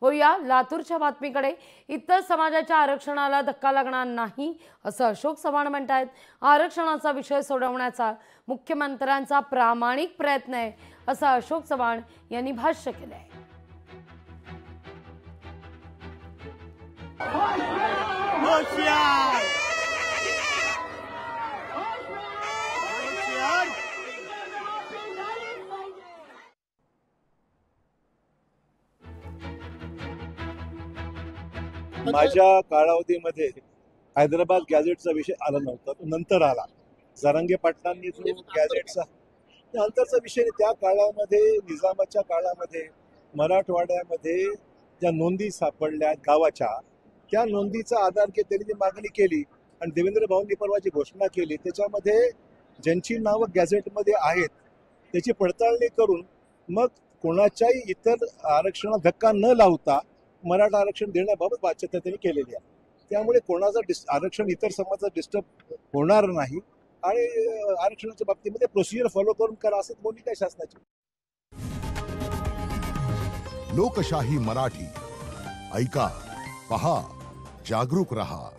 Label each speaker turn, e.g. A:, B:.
A: वळूया लातूरच्या बातमीकडे। इतर समाजाच्या आरक्षणाला धक्का लागणार नाही असं अशोक चव्हाण म्हणतात। आरक्षणाचा विषय सोडवण्याचा मुख्यमंत्र्यांचा प्रामाणिक प्रयत्न आहे असं अशोक चव्हाण यांनी भाष्य केलंय।
B: माझ्या कालावधीमध्ये हैदराबाद गॅझेटचा विषय आला नव्हता, तो नंतर आला। जरांगे पाटलांनी जो गॅझेटचा नंतरचा विषय, त्या काळामध्ये निजामाच्या काळामध्ये मराठवाड्यामध्ये ज्या नोंदी सापडल्या गावाच्या, त्या नोंदीचा आधार घेत त्यांनी ती मागणी केली आणि देवेंद्र भाऊंनी परवा जी घोषणा केली त्याच्यामध्ये ज्यांची नावं गॅझेटमध्ये आहेत त्याची पडताळणी करून मग कोणाच्याही इतर आरक्षणाला धक्का न लावता मराठा आरक्षण देण्याबाबत बाध्यता त्यांनी केलेली आहे। त्यामुळे कोणाचं आरक्षण इतर समाजाचं डिस्टर्ब होणार नाही आणि आरक्षणाच्या बाबतीमध्ये प्रोसिजर फॉलो करून करा असं भूमिका आहे शासनाची।
C: लोकशाही मराठी ऐका, पहा, जागरूक रहा।